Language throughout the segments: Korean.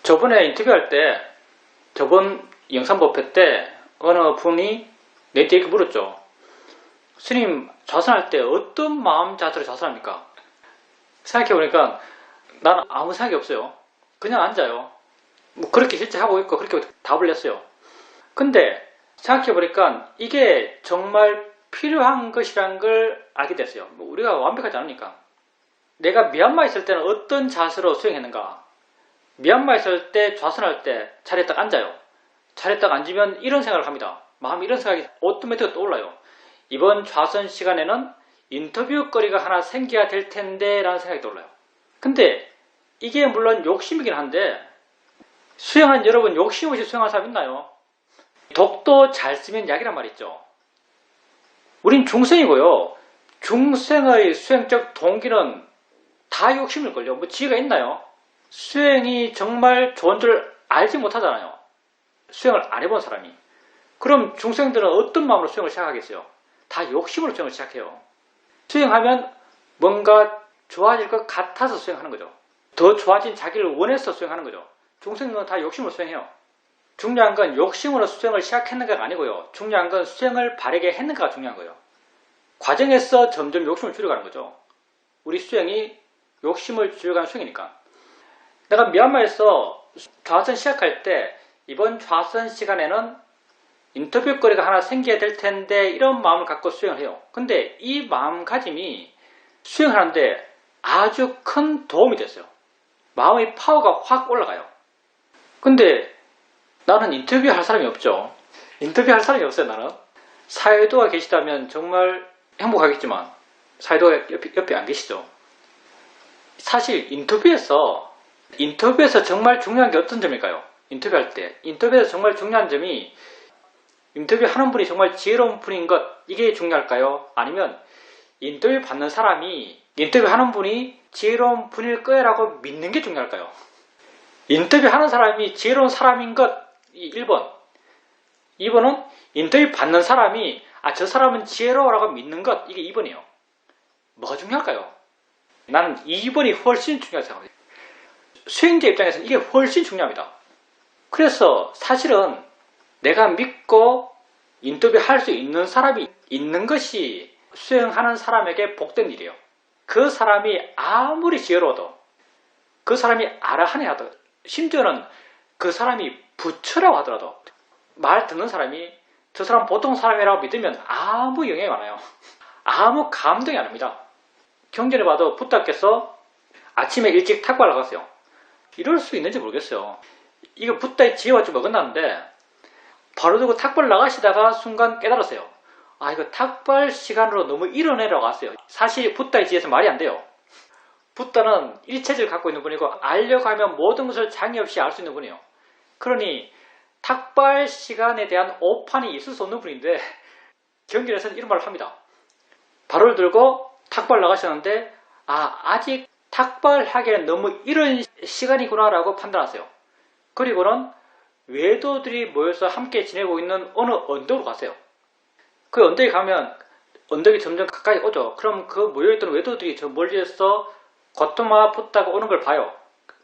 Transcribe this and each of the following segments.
저번에 인터뷰할 때, 저번 영상 법회 때 어느 분이 내한테 이렇게 물었죠. 스님, 좌선할 때 어떤 마음 자세로 좌선합니까? 생각해보니까 나는 아무 생각이 없어요. 그냥 앉아요. 뭐 그렇게 실제 하고 있고 그렇게 답을 냈어요. 근데 생각해보니까 이게 정말 필요한 것이란 걸 알게 됐어요. 뭐 우리가 완벽하지 않으니까. 내가 미얀마에 있을 때는 어떤 자세로 수행했는가? 미얀마에 있을 때 좌선할 때 자리에 딱 앉아요. 자리에 딱 앉으면 이런 생각을 합니다. 마음에 이런 생각이 오토매틱으로 떠올라요. 이번 좌선 시간에는 인터뷰거리가 하나 생겨야 될 텐데 라는 생각이 떠올라요. 근데 이게 물론 욕심이긴 한데 수행한 여러분 욕심 없이 수행한 사람 있나요? 독도 잘 쓰면 약이란 말 있죠. 우린 중생이고요. 중생의 수행적 동기는 다 욕심일걸요. 뭐 지혜가 있나요? 수행이 정말 좋은 줄 알지 못하잖아요. 수행을 안 해본 사람이. 그럼 중생들은 어떤 마음으로 수행을 시작하겠어요? 다 욕심으로 수행을 시작해요. 수행하면 뭔가 좋아질 것 같아서 수행하는 거죠. 더 좋아진 자기를 원해서 수행하는 거죠. 중생은 다 욕심으로 수행해요. 중요한 건 욕심으로 수행을 시작했는가가 아니고요. 중요한 건 수행을 바르게 했는가가 중요한 거예요. 과정에서 점점 욕심을 줄여가는 거죠. 우리 수행이 욕심을 줄여가는 수행이니까. 내가 미얀마에서 좌선 시작할 때 이번 좌선 시간에는 인터뷰거리가 하나 생겨야 될 텐데 이런 마음을 갖고 수행을 해요. 근데 이 마음가짐이 수행하는데 아주 큰 도움이 됐어요. 마음의 파워가 확 올라가요. 근데 나는 인터뷰할 사람이 없죠. 인터뷰할 사람이 없어요. 나는 사회도가 계시다면 정말 행복하겠지만 사회도가 옆에 안 계시죠. 사실 인터뷰에서 정말 중요한 게 어떤 점일까요? 인터뷰할 때 인터뷰에서 정말 중요한 점이 인터뷰하는 분이 정말 지혜로운 분인 것, 이게 중요할까요? 아니면 인터뷰 받는 사람이 인터뷰하는 분이 지혜로운 분일 거라고 믿는 게 중요할까요? 인터뷰하는 사람이 지혜로운 사람인 것, 1번. 2번은 인터뷰 받는 사람이 저 사람은 지혜로워라고 믿는 것, 이게 2번이에요. 뭐가 중요할까요? 나는 2번이 훨씬 중요하다고 생각합니다. 수행자 입장에서는 이게 훨씬 중요합니다. 그래서 사실은 내가 믿고 인터뷰할 수 있는 사람이 있는 것이 수행하는 사람에게 복된 일이에요. 그 사람이 아무리 지혜로워도, 그 사람이 아라하네 하더라도, 심지어는 그 사람이 부처라고 하더라도 말 듣는 사람이 저 사람 보통 사람이라고 믿으면 아무 영향이 안 와요. 아무 감동이 안 옵니다. 경전에 봐도 부다께서 아침에 일찍 탁발 나갔어요. 이럴 수 있는지 모르겠어요. 이거 부다의 지혜와 좀 어긋나는데 바로 두고 탁발 나가시다가 순간 깨달았어요. 이거 탁발 시간으로 너무 일어내라고 했어요. 사실 부다의 지혜에서 말이 안 돼요. 부다는 일체를 갖고 있는 분이고 알려고 하면 모든 것을 장애 없이 알 수 있는 분이에요. 그러니 탁발 시간에 대한 오판이 있을 수 없는 분인데 경전에서는 이런 말을 합니다. 발을 들고 탁발 나가셨는데 아직 탁발하기에는 너무 이른 시간이구나 라고 판단하세요. 그리고는 외도들이 모여서 함께 지내고 있는 어느 언덕으로 가세요. 그 언덕에 가면 언덕이 점점 가까이 오죠. 그럼 그 모여있던 외도들이 저 멀리에서 고타마 부다가 오는 걸 봐요.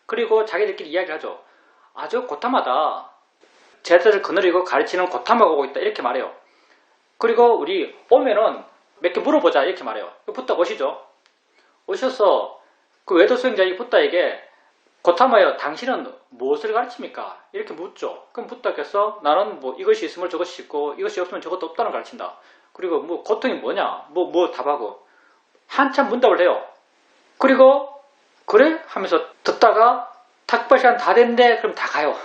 그리고 자기들끼리 이야기를 하죠. 저 고타마다 제자를 거느리고 가르치는 고타마가 오고 있다 이렇게 말해요. 그리고 우리 오면은 몇 개 물어보자 이렇게 말해요. 부다가 오시죠. 오셔서 그 외도 수행자이 부다에게 고타마여 당신은 무엇을 가르칩니까? 이렇게 묻죠. 그럼 부다께서 나는 뭐 이것이 있으면 저것이 있고 이것이 없으면 저것도 없다는 걸 가르친다. 그리고 뭐 고통이 뭐냐 뭐 답하고 한참 문답을 해요. 그리고 그래? 하면서 듣다가 탁발 시간 다 됐는데 그럼 다 가요.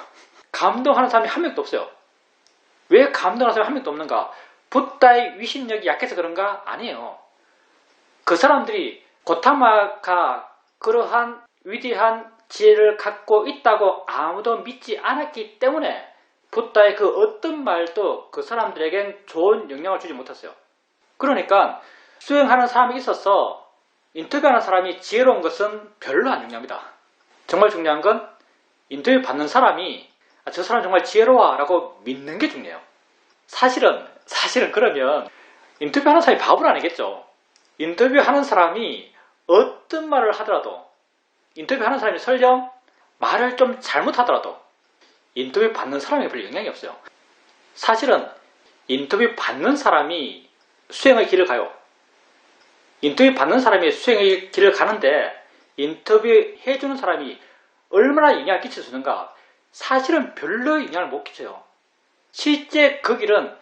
감동하는 사람이 한 명도 없어요. 왜 감동하는 사람이 한 명도 없는가? 부다의 위신력이 약해서 그런가? 아니에요. 그 사람들이 고타마가 그러한 위대한 지혜를 갖고 있다고 아무도 믿지 않았기 때문에 부다의 그 어떤 말도 그 사람들에겐 좋은 영향을 주지 못했어요. 그러니까 수행하는 사람이 있어서 인터뷰하는 사람이 지혜로운 것은 별로 안 중요합니다. 정말 중요한 건 인터뷰 받는 사람이 저 사람 정말 지혜로워 라고 믿는 게 중요해요. 사실은 그러면 인터뷰하는 사람이 바보는 아니겠죠. 인터뷰하는 사람이 어떤 말을 하더라도 인터뷰하는 사람이 설령 말을 좀 잘못하더라도 인터뷰 받는 사람에게 별 영향이 없어요. 사실은 인터뷰 받는 사람이 수행의 길을 가요. 인터뷰 받는 사람이 수행의 길을 가는데 인터뷰 해주는 사람이 얼마나 영향을 끼칠 수 있는가? 사실은 별로 영향을 못 끼쳐요. 실제 그 길은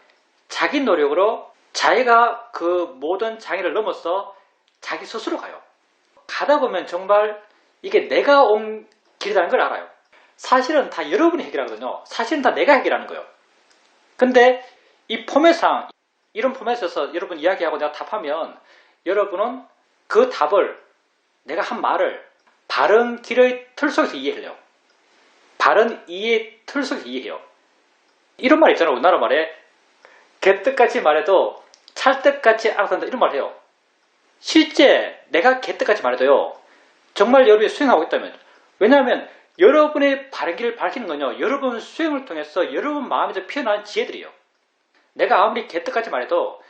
자기 노력으로 자기가 그 모든 장애를 넘어서 자기 스스로 가요. 가다 보면 정말 이게 내가 온 길이라는 걸 알아요. 사실은 다 여러분이 해결하거든요. 사실은 다 내가 해결하는 거예요. 근데 이 포맷상, 이런 포맷에서 여러분 이야기하고 내가 답하면 여러분은 그 답을, 내가 한 말을 바른 길의 틀 속에서 이해해요. 바른 이해의 틀 속에서 이해해요. 이런 말 있잖아요. 우리나라 말에 개떡같이 말해도 찰떡같이 알아듣는다, 이런 말 해요. 실제 내가 개떡같이 말해도요, 정말 여러분이 수행하고 있다면, 왜냐하면 여러분의 바른 길을 밝히는 건요, 여러분 수행을 통해서 여러분 마음에서 피어나는 지혜들이에요. 내가 아무리 개떡같이 말해도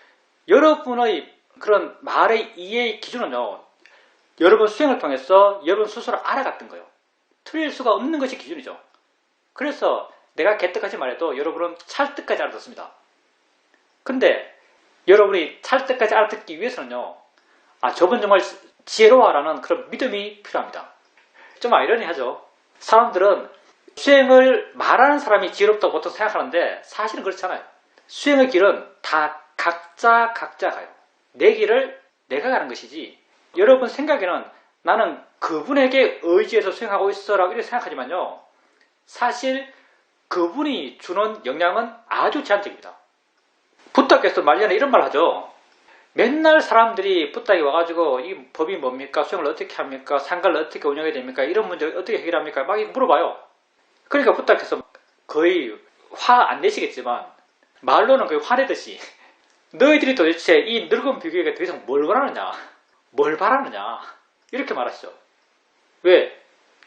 여러분의 그런 말의 이해의 기준은요, 여러분 수행을 통해서 여러분 스스로 알아갔던 거예요. 틀릴 수가 없는 것이 기준이죠. 그래서 내가 개떡같이 말해도 여러분은 찰떡까지 알아듣습니다. 근데 여러분이 찰떡까지 알아듣기 위해서는요, 저분 정말 지혜로워라는 그런 믿음이 필요합니다. 좀 아이러니하죠. 사람들은 수행을 말하는 사람이 지혜롭다고 보통 생각하는데 사실은 그렇지 않아요. 수행의 길은 다 각자 가요. 내 길을 내가 가는 것이지, 여러분 생각에는 나는 그분에게 의지해서 수행하고 있어라고 이렇게 생각하지만요, 사실 그분이 주는 영향은 아주 제한적입니다. 부탁께서 말년에 이런 말 하죠. 맨날 사람들이 부탁이 와가지고 이 법이 뭡니까? 수행을 어떻게 합니까? 상가를 어떻게 운영해야 됩니까? 이런 문제를 어떻게 해결합니까? 막 물어봐요. 그러니까 부탁께서 거의 화 안 내시겠지만 말로는 거의 화내듯이 너희들이 도대체 이 늙은 비교에게 더 이상 뭘 원하느냐? 뭘 바라느냐? 이렇게 말하시죠. 왜?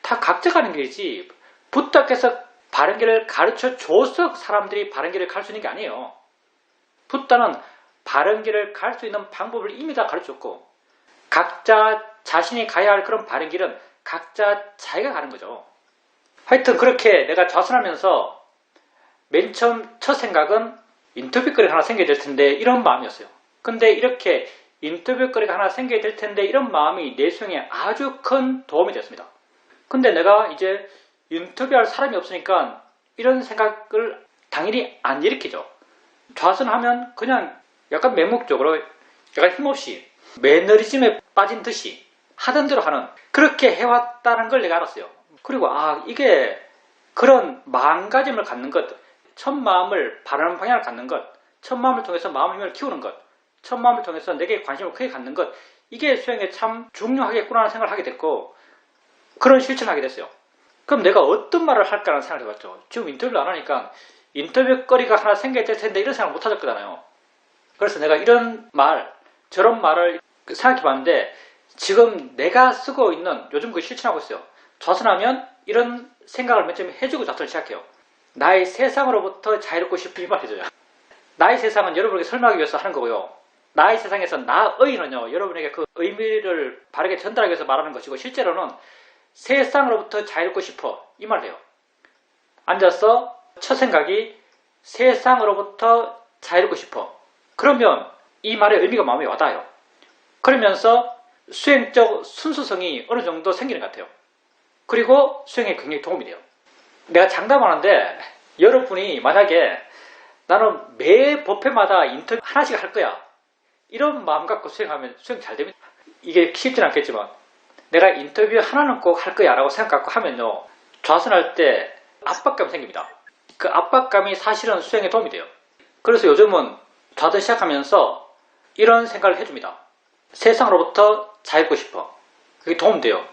다 각자 가는 길이지, 부탁께서 바른 길을 가르쳐 줘서 사람들이 바른 길을 갈 수 있는 게 아니에요. 붓다는 바른 길을 갈 수 있는 방법을 이미 다 가르쳤고, 각자 자신이 가야 할 그런 바른 길은 각자 자기가 가는 거죠. 하여튼 그렇게 내가 좌선하면서 맨 처음 첫 생각은 인터뷰거리가 하나 생겨야 될 텐데, 이런 마음이었어요. 근데 이렇게 인터뷰거리가 하나 생겨야 될 텐데 이런 마음이 내 수행에 아주 큰 도움이 됐습니다. 근데 내가 이제 인터뷰할 사람이 없으니까 이런 생각을 당연히 안 일으키죠. 좌선하면 그냥 약간 맹목적으로, 약간 힘없이 매너리즘에 빠진 듯이 하던 대로 하는, 그렇게 해왔다는 걸 내가 알았어요. 그리고 이게 그런 마음가짐을 갖는 것, 첫 마음을 바라는 방향을 갖는 것, 첫 마음을 통해서 마음의 힘을 키우는 것, 첫 마음을 통해서 내게 관심을 크게 갖는 것, 이게 수행에 참 중요하겠구나 하는 생각을 하게 됐고, 그런 실천을 하게 됐어요. 그럼 내가 어떤 말을 할까라는 생각을 해봤죠. 지금 인터뷰를 안 하니까 인터뷰거리가 하나 생겨야 될 텐데 이런 생각을 못 하실 거잖아요. 그래서 내가 이런 말, 저런 말을 생각해 봤는데, 지금 내가 쓰고 있는, 요즘 그 실천하고 있어요. 좌선하면 이런 생각을 맨 처음에 해주고 좌선을 시작해요. 나의 세상으로부터 자유롭고 싶은 이 말 해줘요. 나의 세상은 여러분에게 설명하기 위해서 하는 거고요. 나의 세상에서 나의는요, 여러분에게 그 의미를 바르게 전달하기 위해서 말하는 것이고, 실제로는 세상으로부터 자유롭고 싶어, 이 말을 해요. 앉아서 첫 생각이 세상으로부터 자유롭고 싶어. 그러면 이 말의 의미가 마음에 와닿아요. 그러면서 수행적 순수성이 어느 정도 생기는 것 같아요. 그리고 수행에 굉장히 도움이 돼요. 내가 장담하는데, 여러분이 만약에 나는 매 법회마다 인터뷰 하나씩 할 거야, 이런 마음 갖고 수행하면 수행 잘 됩니다. 이게 쉽진 않겠지만 내가 인터뷰 하나는 꼭 할 거야 라고 생각 갖고 하면요, 좌선할 때 압박감이 생깁니다. 그 압박감이 사실은 수행에 도움이 돼요. 그래서 요즘은 좌선 시작하면서 이런 생각을 해줍니다. 세상으로부터 자유롭고 싶어. 그게 도움돼요.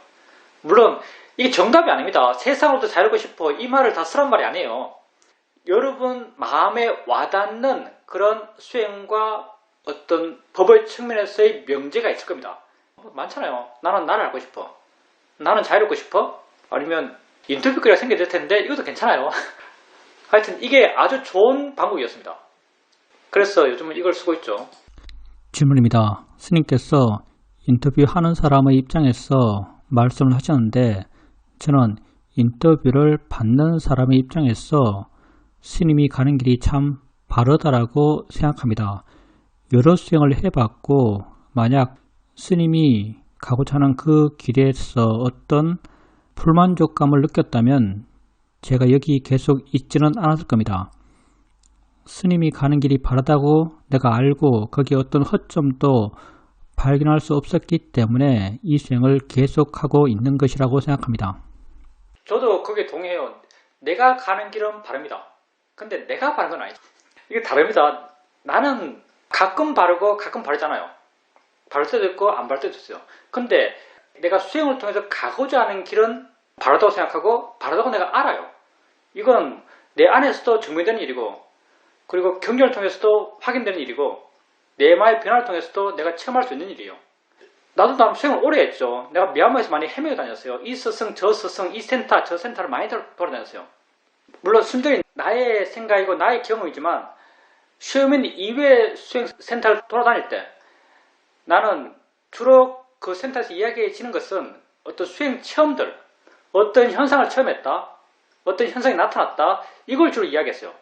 물론 이게 정답이 아닙니다. 세상으로부터 자유롭고 싶어, 이 말을 다 쓰란 말이 아니에요. 여러분 마음에 와닿는 그런 수행과 어떤 법의 측면에서의 명제가 있을 겁니다. 많잖아요. 나는 나를 알고 싶어. 나는 자유롭고 싶어. 아니면 인터뷰거리가 생겨야 될 텐데, 이것도 괜찮아요. 하여튼 이게 아주 좋은 방법이었습니다. 그래서 요즘은 이걸 쓰고 있죠. 질문입니다. 스님께서 인터뷰하는 사람의 입장에서 말씀을 하셨는데, 저는 인터뷰를 받는 사람의 입장에서 스님이 가는 길이 참 바르다라고 생각합니다. 여러 수행을 해봤고 만약 스님이 가고자 하는 그 길에서 어떤 불만족감을 느꼈다면 제가 여기 계속 있지는 않았을 겁니다. 스님이 가는 길이 바르다고 내가 알고 거기에 어떤 허점도 발견할 수 없었기 때문에 이 수행을 계속하고 있는 것이라고 생각합니다. 저도 거기에 동의해요. 내가 가는 길은 바릅니다. 근데 내가 바른 건 아니죠. 이게 다릅니다. 나는 가끔 바르고 가끔 바르잖아요. 바를 때도 있고 안 바를 때도 있어요. 근데 내가 수행을 통해서 가고자 하는 길은 바르다고 생각하고 바르다고 내가 알아요. 이건 내 안에서도 증명되는 일이고 그리고 경전을 통해서도 확인되는 일이고 내 마음의 변화를 통해서도 내가 체험할 수 있는 일이에요. 나도 나름 수행을 오래 했죠. 내가 미얀마에서 많이 헤매고 다녔어요. 이 스승, 저 스승, 이 센터, 저 센터를 많이 돌아다녔어요. 물론 순전히 나의 생각이고 나의 경험이지만 슈어민 이외 수행 센터를 돌아다닐 때 나는 주로 그 센터에서 이야기해지는 것은 어떤 수행 체험들, 어떤 현상을 체험했다, 어떤 현상이 나타났다, 이걸 주로 이야기했어요.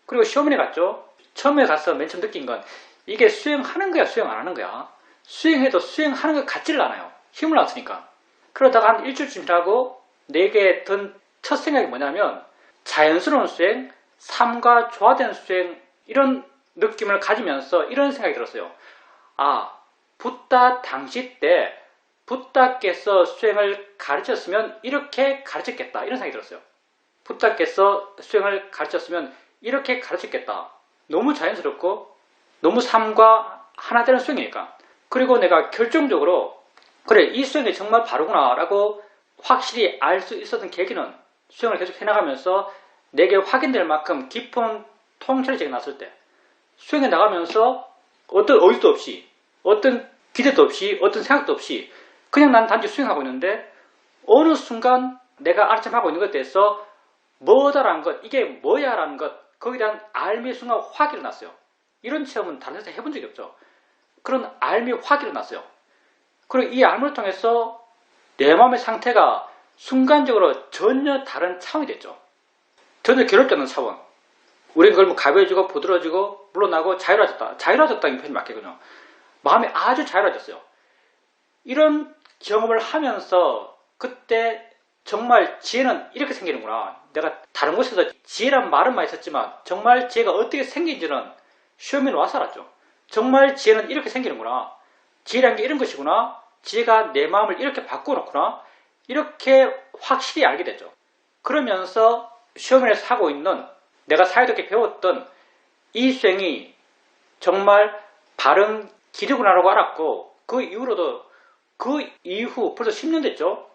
그리고 시험원에 갔죠. 처음에 가서 맨 처음 느낀 건 이게 수행하는 거야, 수행 안 하는 거야. 수행해도 수행하는 것 같지를 않아요. 힘을 안 쓰니까. 그러다가 한 일주일쯤 지나고 내게 든 첫 생각이 뭐냐면 자연스러운 수행, 삶과 조화된 수행 이런 느낌을 가지면서 이런 생각이 들었어요. 아, 붓다 당시 때 붓다께서 수행을 가르쳤으면 이렇게 가르쳤겠다 이런 생각이 들었어요. 붓다께서 수행을 가르쳤으면 이렇게 가르쳤겠다. 너무 자연스럽고 너무 삶과 하나 되는 수행이니까. 그리고 내가 결정적으로 그래 이 수행이 정말 바르구나 라고 확실히 알 수 있었던 계기는 수행을 계속 해나가면서 내게 확인될 만큼 깊은 통찰이 제가 났을 때 수행에 나가면서 어떤 의지도 없이 어떤 기대도 없이 어떤 생각도 없이 그냥 난 단지 수행하고 있는데 어느 순간 내가 아침하고 있는 것에 대해서 뭐다라는 것, 이게 뭐야 라는 것 거기에 대한 알미 순간 확 일어났어요. 이런 체험은 다른 데서 해본 적이 없죠. 그런 알미 확 일어났어요. 그리고 이 알미를 통해서 내 마음의 상태가 순간적으로 전혀 다른 차원이 됐죠. 전혀 괴롭지 않는 차원. 우리는 그걸 뭐 가벼워지고 부드러워지고 물러나고 자유로워졌다. 자유로워졌다는 표현이 맞겠군요. 마음이 아주 자유로워졌어요. 이런 경험을 하면서 그때 정말 지혜는 이렇게 생기는구나. 내가 다른 곳에서 지혜란 말은 많이 썼지만 정말 지혜가 어떻게 생긴지는 시험에 와서 알았죠. 정말 지혜는 이렇게 생기는구나. 지혜란 게 이런 것이구나. 지혜가 내 마음을 이렇게 바꿔놓구나. 이렇게 확실히 알게 됐죠. 그러면서 시험에서 하고 있는 내가 사이좋게 배웠던 이 수행이 정말 바른 길이구나라고 알았고 그 이후로도 그 이후 벌써 10년 됐죠.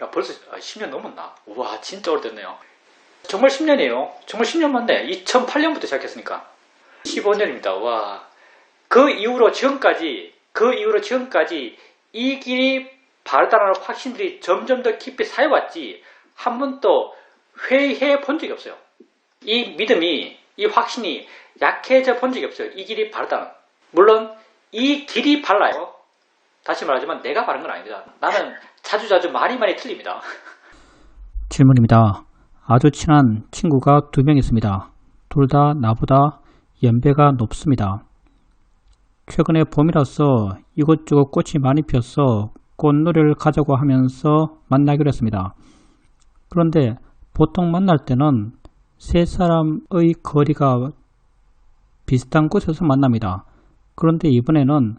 야, 벌써 10년 넘었나? 우와 진짜 오래됐네요. 정말 10년이에요. 정말 10년 맞네. 2008년부터 시작했으니까 15년입니다. 와. 그 이후로 지금까지 이 길이 바르다라는 확신들이 점점 더 깊이 쌓여왔지 한 번도 회의해 본 적이 없어요. 이 믿음이 이 확신이 약해져 본 적이 없어요. 이 길이 바르다는. 물론 이 길이 발라요. 다시 말하지만 내가 바른 건 아닙니다. 나는 자주자주 많이 틀립니다. 질문입니다. 아주 친한 친구가 2명 있습니다. 둘 다 나보다 연배가 높습니다. 최근에 봄이라서 이곳저곳 꽃이 많이 피어서 꽃놀이를 가자고 하면서 만나기로 했습니다. 그런데 보통 만날 때는 세 사람의 거리가 비슷한 곳에서 만납니다. 그런데 이번에는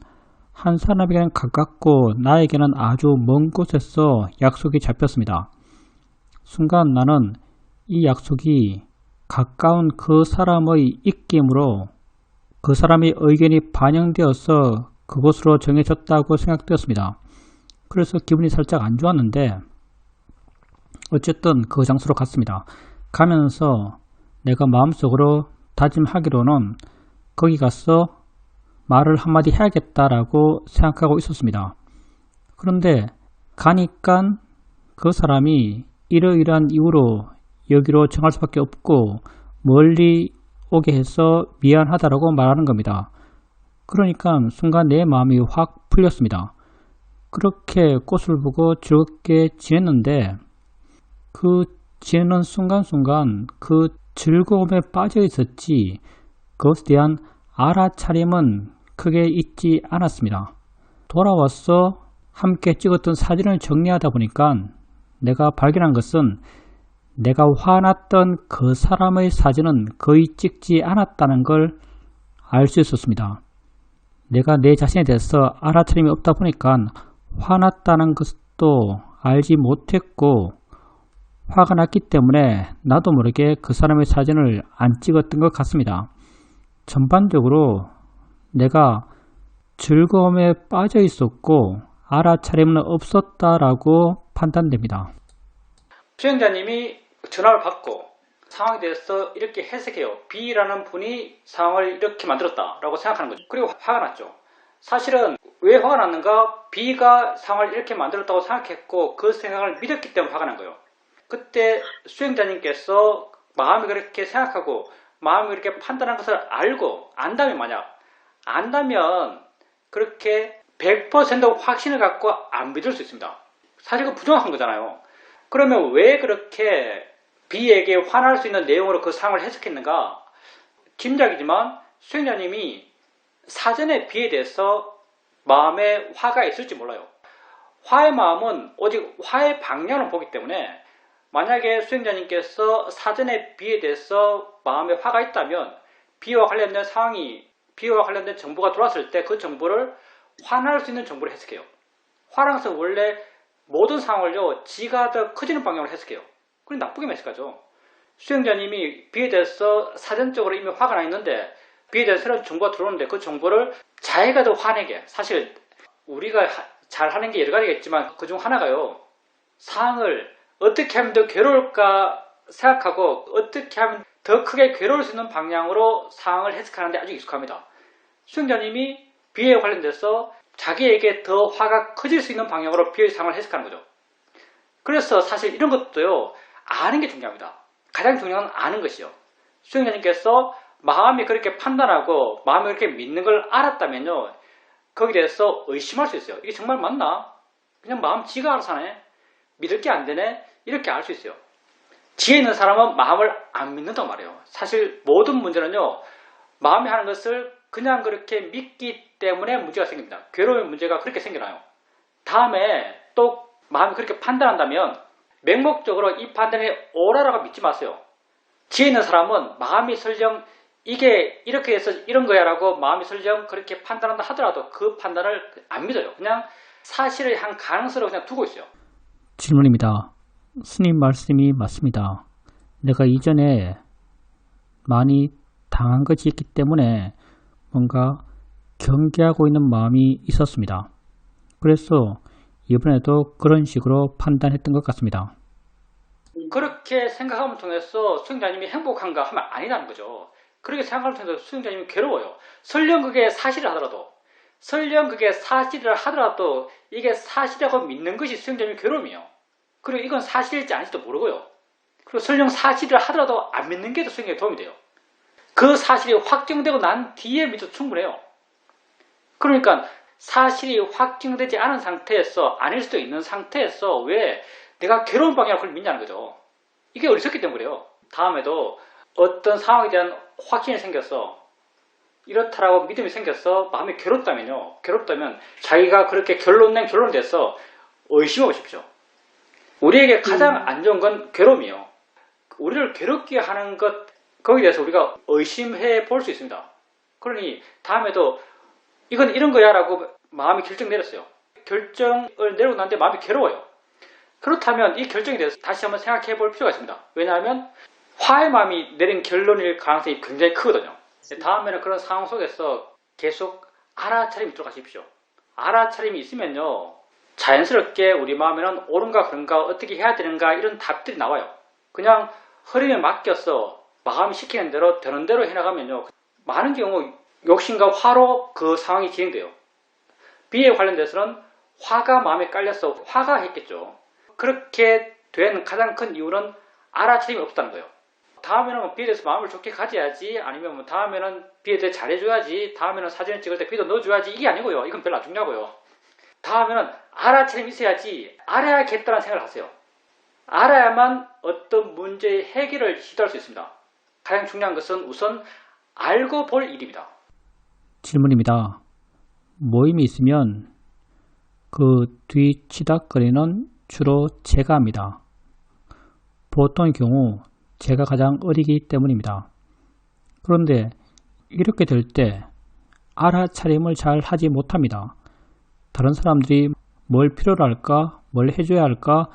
한 사람에게는 가깝고 나에게는 아주 먼 곳에서 약속이 잡혔습니다. 순간 나는 이 약속이 가까운 그 사람의 입김으로 그 사람의 의견이 반영되어서 그곳으로 정해졌다고 생각되었습니다. 그래서 기분이 살짝 안 좋았는데 어쨌든 그 장소로 갔습니다. 가면서 내가 마음속으로 다짐하기로는 거기 가서 말을 한마디 해야겠다라고 생각하고 있었습니다. 그런데 가니까 그 사람이 이러이러한 이유로 여기로 정할 수밖에 없고 멀리 오게 해서 미안하다라고 말하는 겁니다. 그러니까 순간 내 마음이 확 풀렸습니다. 그렇게 꽃을 보고 즐겁게 지냈는데 그 지내는 순간순간 그 즐거움에 빠져 있었지 그것에 대한 알아차림은 크게 있지 않았습니다. 돌아와서 함께 찍었던 사진을 정리하다 보니까 내가 발견한 것은 내가 화났던 그 사람의 사진은 거의 찍지 않았다는 걸 알 수 있었습니다. 내가 내 자신에 대해서 알아차림이 없다 보니까 화났다는 것도 알지 못했고 화가 났기 때문에 나도 모르게 그 사람의 사진을 안 찍었던 것 같습니다. 전반적으로 내가 즐거움에 빠져 있었고 알아차림은 없었다라고 판단됩니다. 수행자님이 전화를 받고 상황에 대해서 이렇게 해석해요. B라는 분이 상황을 이렇게 만들었다라고 생각하는 거죠. 그리고 화가 났죠. 사실은 왜 화가 났는가? B가 상황을 이렇게 만들었다고 생각했고 그 생각을 믿었기 때문에 화가 난 거예요. 그때 수행자님께서 마음이 그렇게 생각하고 마음이 그렇게 판단한 것을 알고 안다면 만약 안다면 그렇게 100% 확신을 갖고 안 믿을 수 있습니다. 사실 그 부정한 거잖아요. 그러면 왜 그렇게 B에게 화날 수 있는 내용으로 그 상황을 해석했는가? 짐작이지만 수행자님이 사전에 B에 대해서 마음에 화가 있을지 몰라요. 화의 마음은 오직 화의 방향을 보기 때문에 만약에 수행자님께서 사전에 B에 대해서 마음에 화가 있다면 B와 관련된 상황이 B와 관련된 정보가 들어왔을 때 그 정보를 화날 수 있는 정보를 해석해요. 화라는 것은 원래 모든 상황을요 지가 더 커지는 방향으로 해석해요. 그럼 나쁘게 해석하죠. 수행자님이 B에 대해서 사전적으로 이미 화가 나 있는데 B에 대해서 새로운 정보가 들어오는데 그 정보를 자기가 더 화내게 사실 우리가 잘 하는 게 여러 가지가 있지만 그 중 하나가요. 상황을 어떻게 하면 더 괴로울까 생각하고 어떻게 하면 더 크게 괴로울 수 있는 방향으로 상황을 해석하는데 아주 익숙합니다. 수행자님이 B에 관련돼서 자기에게 더 화가 커질 수 있는 방향으로 B의 상황을 해석하는 거죠. 그래서 사실 이런 것도요. 아는 게 중요합니다. 가장 중요한 건 아는 것이요. 수행자님께서 마음이 그렇게 판단하고 마음이 그렇게 믿는 걸 알았다면요. 거기에 대해서 의심할 수 있어요. 이게 정말 맞나? 그냥 마음 지가 알아서 하네. 믿을 게 안 되네. 이렇게 알 수 있어요. 지혜 있는 사람은 마음을 안 믿는다고 말해요. 사실 모든 문제는요. 마음이 하는 것을 그냥 그렇게 믿기 때문에 문제가 생깁니다. 괴로움의 문제가 그렇게 생겨나요. 다음에 또 마음이 그렇게 판단한다면 맹목적으로 이 판단이 옳아라고 믿지 마세요. 지혜 있는 사람은 마음이 설령 이게 이렇게 해서 이런 거야 라고 마음이 설령 그렇게 판단한다 하더라도 그 판단을 안 믿어요. 그냥 사실을 한 가능성으로 그냥 두고 있어요. 질문입니다. 스님 말씀이 맞습니다. 내가 이전에 많이 당한 것이 있기 때문에 뭔가 경계하고 있는 마음이 있었습니다. 그래서 이번에도 그런 식으로 판단했던 것 같습니다. 그렇게 생각함을 통해서 수행자님이 행복한가 하면 아니라는 거죠. 그렇게 생각을 통해서 수행자님이 괴로워요. 설령 그게 사실을 하더라도 이게 사실이라고 믿는 것이 수행자님의 괴로움이에요. 그리고 이건 사실일지 아닐지도 모르고요. 그리고 설령 사실을 하더라도 안 믿는 게 더 수행에 도움이 돼요. 그 사실이 확정되고 난 뒤에 믿어도 충분해요. 그러니까 사실이 확정되지 않은 상태에서 아닐 수도 있는 상태에서 왜 내가 괴로운 방향으로 그걸 믿냐는 거죠. 이게 어리석기 때문에 그래요. 다음에도 어떤 상황에 대한 확신이 생겼어. 이렇다라고 믿음이 생겼어. 마음이 괴롭다면 자기가 그렇게 결론돼서 의심해 보십시오. 우리에게 가장 안 좋은 건 괴로움이에요. 우리를 괴롭게 하는 것 거기에 대해서 우리가 의심해 볼 수 있습니다. 그러니 다음에도 이건 이런 거야 라고 마음이 결정 내렸어요. 결정을 내리고 난데 마음이 괴로워요. 그렇다면 이 결정에 대해서 다시 한번 생각해 볼 필요가 있습니다. 왜냐하면 화의 마음이 내린 결론일 가능성이 굉장히 크거든요. 다음에는 그런 상황 속에서 계속 알아차림이 들어가십시오. 알아차림이 있으면요. 자연스럽게 우리 마음에는 옳은가 그런가 어떻게 해야 되는가 이런 답들이 나와요. 그냥 흐름에 맡겨서 마음이 시키는 대로 되는 대로 해나가면요. 많은 경우 욕심과 화로 그 상황이 진행돼요. B에 관련돼서는 화가 마음에 깔려서 화가 했겠죠. 그렇게 된 가장 큰 이유는 알아차림이 없다는 거예요. 다음에는 B에 대해서 마음을 좋게 가져야지 아니면 다음에는 B에 대해 잘해줘야지 다음에는 사진을 찍을 때 B도 넣어줘야지 이게 아니고요. 이건 별로 안 중요하고요. 다음에는 알아차림이 있어야지 알아야겠다는 생각을 하세요. 알아야만 어떤 문제의 해결을 시도할 수 있습니다. 가장 중요한 것은 우선 알고 볼 일입니다. 질문입니다. 모임이 있으면 그 뒤 치닥거리는 주로 제가 합니다. 보통의 경우 제가 가장 어리기 때문입니다. 그런데 이렇게 될 때 알아차림을 잘 하지 못합니다. 다른 사람들이 뭘 필요로 할까, 뭘 해줘야 할까,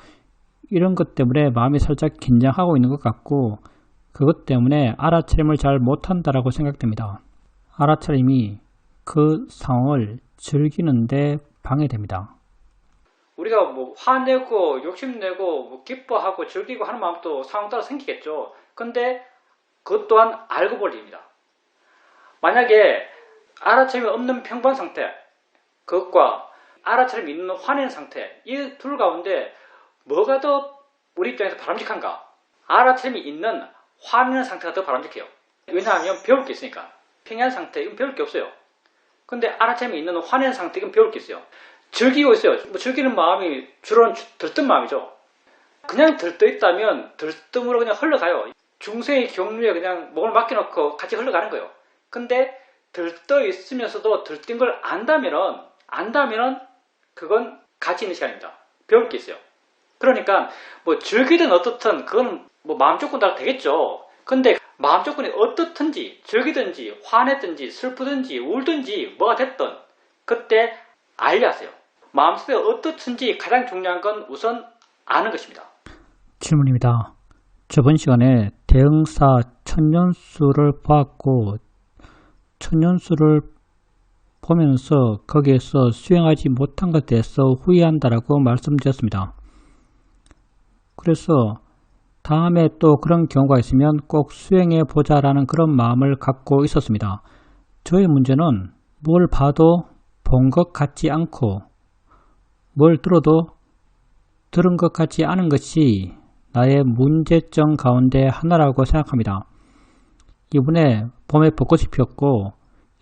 이런 것 때문에 마음이 살짝 긴장하고 있는 것 같고, 그것 때문에 알아차림을 잘 못한다라고 생각됩니다. 알아차림이 그 상황을 즐기는데 방해됩니다. 우리가 뭐 화내고 욕심내고 뭐 기뻐하고 즐기고 하는 마음도 상황 따라 생기겠죠. 근데 그것 또한 알고 볼 일입니다. 만약에 알아차림이 없는 평범한 상태, 그것과 알아차림이 있는 화내는 상태, 이 둘 가운데 뭐가 더 우리 입장에서 바람직한가? 알아차림이 있는 화내는 상태가 더 바람직해요. 왜냐하면 배울 게 있으니까. 평이한 상태, 이건 배울 게 없어요. 근데 알아차림이 있는 화내는 상태, 이건 배울 게 있어요. 즐기고 있어요. 뭐 즐기는 마음이 주로는 들뜬 마음이죠. 그냥 들떠 있다면 들뜸으로 그냥 흘러가요. 중생의 경류에 그냥 목을 맡겨놓고 같이 흘러가는 거예요. 근데 들떠 있으면서도 들뜬 걸 안다면은 그건 가치 있는 시간입니다. 배울 게 있어요. 그러니까 뭐 즐기든 어떻든 그건 뭐 마음 조건 따라 되겠죠. 근데 마음 조건이 어떻든지 즐기든지 화냈든지 슬프든지 울든지 뭐가 됐든 그때 알려하세요. 마음속에 어떻든지 가장 중요한 건 우선 아는 것입니다. 질문입니다. 저번 시간에 대응사 천년수를 보았고 천년수를 보면서 거기에서 수행하지 못한 것에 대해서 후회한다라고 말씀드렸습니다. 그래서 다음에 또 그런 경우가 있으면 꼭 수행해 보자라는 그런 마음을 갖고 있었습니다. 저의 문제는 뭘 봐도 본 것 같지 않고 뭘 들어도 들은 것 같지 않은 것이 나의 문제점 가운데 하나라고 생각합니다. 이번에 봄에 벚꽃이 피었고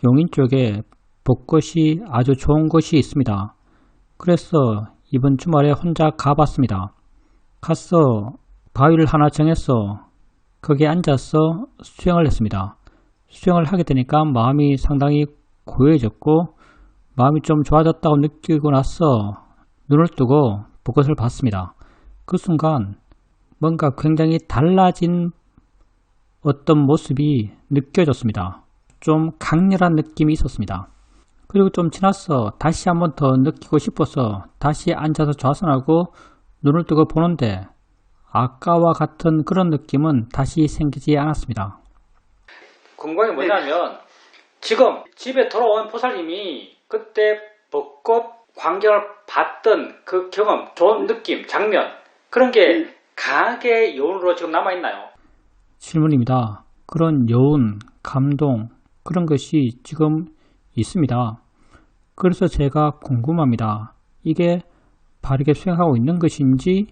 용인 쪽에 벚꽃이 아주 좋은 곳이 있습니다. 그래서 이번 주말에 혼자 가봤습니다. 가서 바위를 하나 정해서 거기에 앉아서 수행을 했습니다. 수행을 하게 되니까 마음이 상당히 고요해졌고 마음이 좀 좋아졌다고 느끼고 나서 눈을 뜨고 벚꽃을 봤습니다. 그 순간 뭔가 굉장히 달라진 어떤 모습이 느껴졌습니다. 좀 강렬한 느낌이 있었습니다. 그리고 좀 지나서 다시 한번 더 느끼고 싶어서 다시 앉아서 좌선하고 눈을 뜨고 보는데 아까와 같은 그런 느낌은 다시 생기지 않았습니다. 궁금한 게 뭐냐면 지금 집에 돌아온 포살님이 그때 벚꽃 광경을 봤던 그 경험, 좋은 느낌, 장면 그런 게 강하게 여운으로 지금 남아있나요? 질문입니다. 그런 여운, 감동 그런 것이 지금 있습니다. 그래서 제가 궁금합니다. 이게 바르게 수행하고 있는 것인지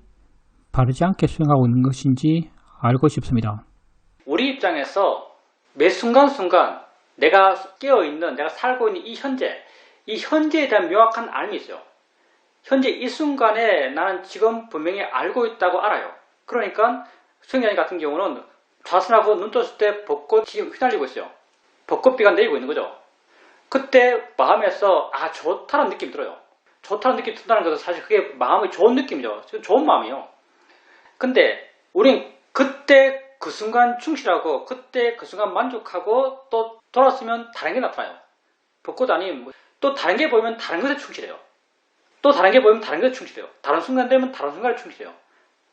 바르지 않게 수행하고 있는 것인지 알고 싶습니다. 우리 입장에서 매 순간순간 내가 깨어있는, 내가 살고 있는 이 현재에 대한 명확한 알미 있어요. 현재 이 순간에 나는 지금 분명히 알고 있다고 알아요. 그러니까 수행자님 같은 경우는 좌선하고 눈 떴을 때 벚꽃이 휘날리고 있어요. 벚꽃비가 내리고 있는 거죠. 그때 마음에서 좋다는 느낌이 들어요. 좋다는 느낌이 든다는 것은 사실 그게 마음이 좋은 느낌이죠. 좋은 마음이에요. 근데 우린 그때 그 순간 충실하고 그때 그 순간 만족하고 또 돌았으면 다른 게 나타나요. 벚꽃 아닌 또 다른 게 보이면 다른 것에 충실해요. 또 다른 게 보이면 다른 것에 충실해요. 다른 순간 되면 다른 순간에 충실해요.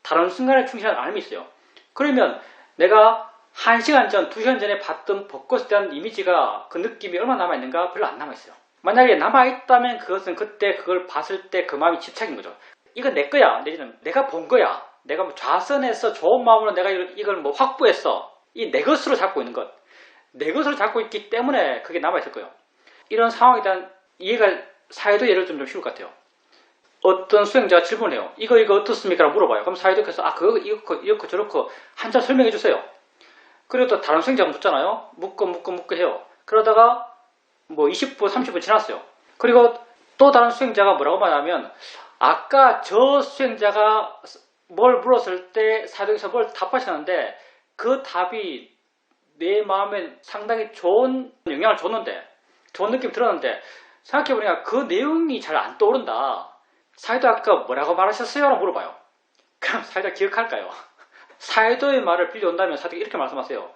다른 순간에 충실한 알미 있어요. 그러면 내가 1시간 전, 2시간 전에 봤던 벚꽃에 대한 이미지가 그 느낌이 얼마나 남아있는가? 별로 안 남아있어요. 만약에 남아있다면 그것은 그때 그걸 봤을 때 그 마음이 집착인 거죠. 이건 내 거야. 내지는 내가 본 거야. 내가 뭐 좌선해서 좋은 마음으로 내가 이걸 뭐 확보했어. 이 내 것으로 잡고 있는 것. 내 것으로 잡고 있기 때문에 그게 남아있을 거예요. 이런 상황에 대한 이해가 사회도 예를 들면 좀 쉬울 것 같아요. 어떤 수행자가 질문을 해요. 이거 어떻습니까? 라고 물어봐요. 그럼 사회도께서 그거 이렇고 저렇고 한참 설명해 주세요. 그리고 또 다른 수행자가 묻잖아요. 묻고 해요. 그러다가 뭐 20분, 30분 지났어요. 그리고 또 다른 수행자가 뭐라고 말하면 아까 저 수행자가 뭘 물었을 때 사도에서 뭘 답하셨는데 그 답이 내 마음에 상당히 좋은 영향을 줬는데 좋은 느낌이 들었는데 생각해보니까 그 내용이 잘 안 떠오른다. 사이도 아까 뭐라고 말하셨어요? 라고 물어봐요. 그럼 사이도 기억할까요? 사이도의 말을 빌려온다면 사이도가 이렇게 말씀하세요.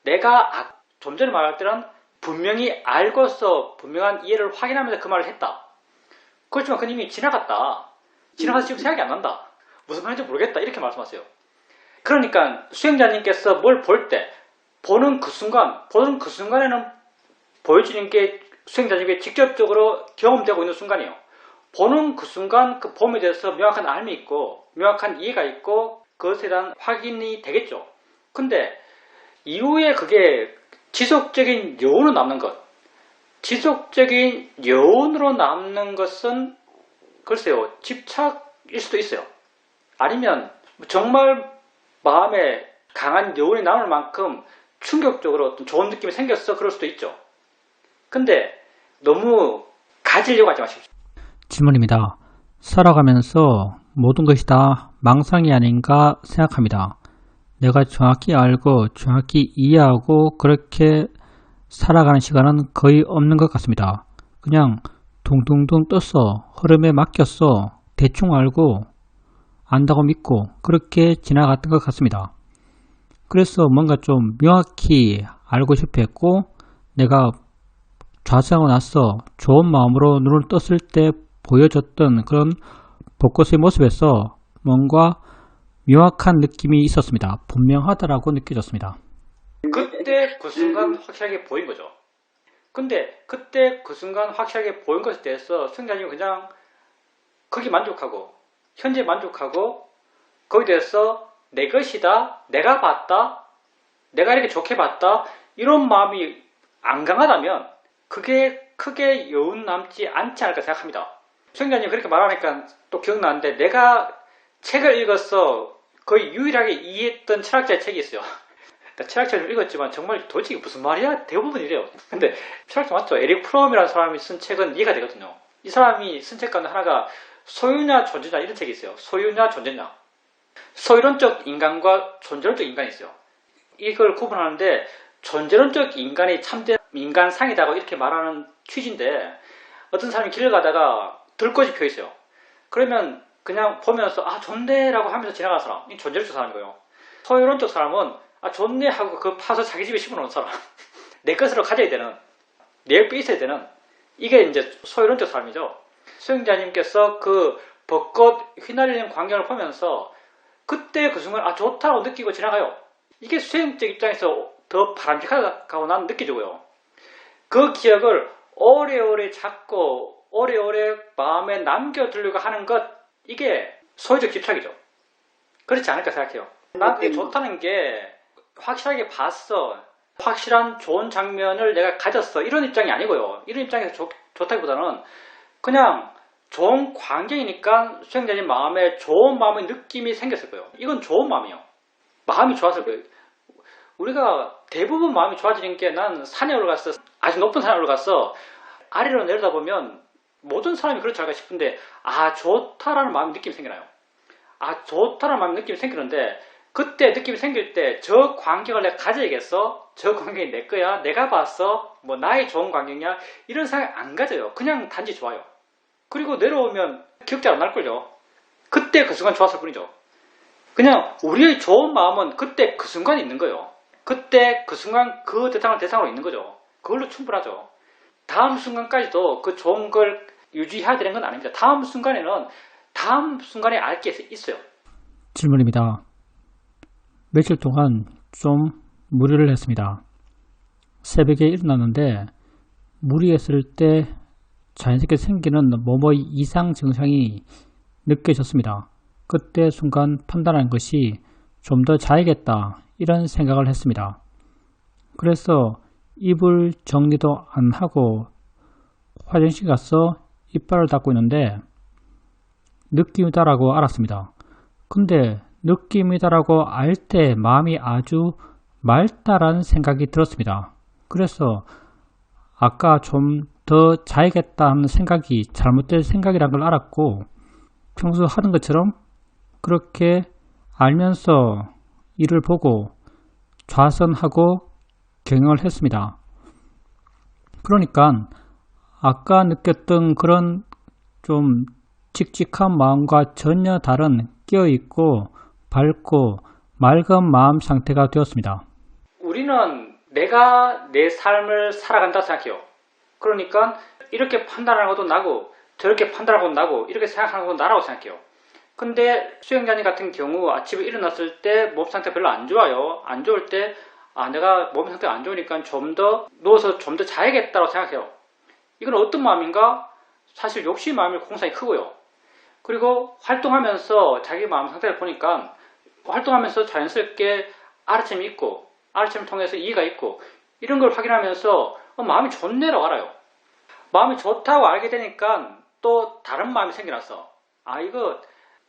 내가 좀 전에 말할 때는 분명히 알고서 분명한 이해를 확인하면서 그 말을 했다. 그렇지만 그는 이미 지나갔다. 지나가서 지금 생각이 안 난다. 무슨 말인지 모르겠다. 이렇게 말씀하세요. 그러니까 수행자님께서 뭘 볼 때 보는 그 순간에는 보여지는 게 수행자님께 직접적으로 경험되고 있는 순간이에요. 보는 그 순간 그 봄에 대해서 명확한 알미 있고 명확한 이해가 있고 그것에 대한 확인이 되겠죠. 근데 이후에 그게 지속적인 여운으로 남는 것, 지속적인 여운으로 남는 것은 글쎄요, 집착일 수도 있어요. 아니면 정말 마음에 강한 여운이 남을 만큼 충격적으로 어떤 좋은 느낌이 생겼어 그럴 수도 있죠. 근데 너무 가지려고 하지 마십시오. 질문입니다. 살아가면서 모든 것이 다 망상이 아닌가 생각합니다. 내가 정확히 알고 정확히 이해하고 그렇게 살아가는 시간은 거의 없는 것 같습니다. 그냥 둥둥둥 떠서 흐름에 맡겼어 대충 알고 안다고 믿고 그렇게 지나갔던 것 같습니다. 그래서 뭔가 좀 명확히 알고 싶어 했고 내가 좌성하고 나서 좋은 마음으로 눈을 떴을 때 보여줬던 그런 벚꽃의 모습에서 뭔가 명확한 느낌이 있었습니다. 분명하다라고 느껴졌습니다. 그때 그 순간 확실하게 보인 거죠. 근데 그때 그 순간 확실하게 보인 것에 대해서 승자님은 그냥 거기 만족하고 현재 만족하고 거기에 대해서 내 것이다, 내가 봤다, 내가 이렇게 좋게 봤다 이런 마음이 안 강하다면 그게 크게 여운 남지 않지 않을까 생각합니다. 승자님 그렇게 말하니까 또 기억나는데 내가 책을 읽어서 거의 유일하게 이해했던 철학자의 책이 있어요. 철학책을 읽었지만 정말 도대체 이게 무슨 말이야? 대부분 이래요. 근데 철학자 맞죠? 에릭 프롬이라는 사람이 쓴 책은 이해가 되거든요. 이 사람이 쓴 책 가운데 하나가 소유냐 존재냐 이런 책이 있어요. 소유냐 존재냐. 소유론적 인간과 존재론적 인간이 있어요. 이걸 구분하는데 존재론적 인간이 참된 인간상이다고 이렇게 말하는 취지인데 어떤 사람이 길을 가다가 들꽃이 펴 있어요. 그러면 그냥 보면서 아 좋네라고 하면서 지나가는 사람, 이 존재론적 사람이고요. 소유론적 사람은 아 좋네 하고 그 파서 자기 집에 심어놓은 사람, 내 것으로 가져야 되는, 내 옆에 있어야 되는 이게 이제 소유론적 사람이죠. 수행자님께서 그 벚꽃 휘날리는 광경을 보면서 그때 그 순간 아 좋다고 느끼고 지나가요. 이게 수행적 입장에서 더 바람직하다고 나는 느껴지고요. 그 기억을 오래오래 잡고 오래오래 마음에 남겨두려고 하는 것 이게 소유적 집착이죠. 그렇지 않을까 생각해요. 나한테 좋다는 게 확실하게 봤어. 확실한 좋은 장면을 내가 가졌어. 이런 입장이 아니고요. 이런 입장에서 좋다기보다는 그냥 좋은 광경이니까 수행자님 마음에 좋은 마음의 느낌이 생겼을 거예요. 이건 좋은 마음이에요. 마음이 좋았을 거예요. 우리가 대부분 마음이 좋아지는 게 난 산에 올라갔어. 아주 높은 산에 올라갔어. 아래로 내려다보면 모든 사람이 그렇지 않을까 싶은데 아 좋다라는 마음의 느낌이 생겨나요. 아 좋다라는 마음의 느낌이 생기는데 그때 느낌이 생길 때 저 광경을 내가 가져야겠어? 저 광경이 내 거야? 내가 봤어? 뭐 나의 좋은 광경이야? 이런 생각 안 가져요. 그냥 단지 좋아요. 그리고 내려오면 기억 잘 안 날걸요. 그때 그 순간 좋았을 뿐이죠. 그냥 우리의 좋은 마음은 그때 그 순간에 있는 거예요. 그때 그 순간 그 대상으로 있는 거죠. 그걸로 충분하죠. 다음 순간까지도 그 좋은 걸 유지해야 되는 건 아닙니다. 다음 순간에는 다음 순간에 알 게 있어요. 질문입니다. 며칠 동안 좀 무리를 했습니다. 새벽에 일어났는데 무리했을 때 자연스럽게 생기는 뭐뭐 이상 증상이 느껴졌습니다. 그때 순간 판단한 것이 좀 더 자야겠다 이런 생각을 했습니다. 그래서 이불 정리도 안 하고 화장실 가서 이빨을 닦고 있는데 느낌이다라고 알았습니다. 근데 느낌이다라고 알 때 마음이 아주 맑다라는 생각이 들었습니다. 그래서 아까 좀 더 자야겠다는 생각이 잘못된 생각이라는 걸 알았고 평소 하는 것처럼 그렇게 알면서 이를 보고 좌선하고 경영을 했습니다. 그러니까 아까 느꼈던 그런 좀 칙칙한 마음과 전혀 다른 깨어있고 밝고 맑은 마음 상태가 되었습니다. 우리는 내가 내 삶을 살아간다 생각해요. 그러니까 이렇게 판단하는 것도 나고 저렇게 판단하는 것도 나고 이렇게 생각하는 것도 나라고 생각해요. 근데 수행자님 같은 경우 아침에 일어났을 때 몸 상태 별로 안 좋아요. 안 좋을 때 내가 몸 상태가 안 좋으니까 좀 더 누워서 좀 더 자야겠다고 생각해요. 이건 어떤 마음인가? 사실 욕심 마음이 공상이 크고요. 그리고 활동하면서 자기 마음 상태를 보니까 활동하면서 자연스럽게 아르침이 있고 아르침을 통해서 이해가 있고 이런 걸 확인하면서 마음이 좋네라고 알아요. 마음이 좋다고 알게 되니까 또 다른 마음이 생겨나서 이거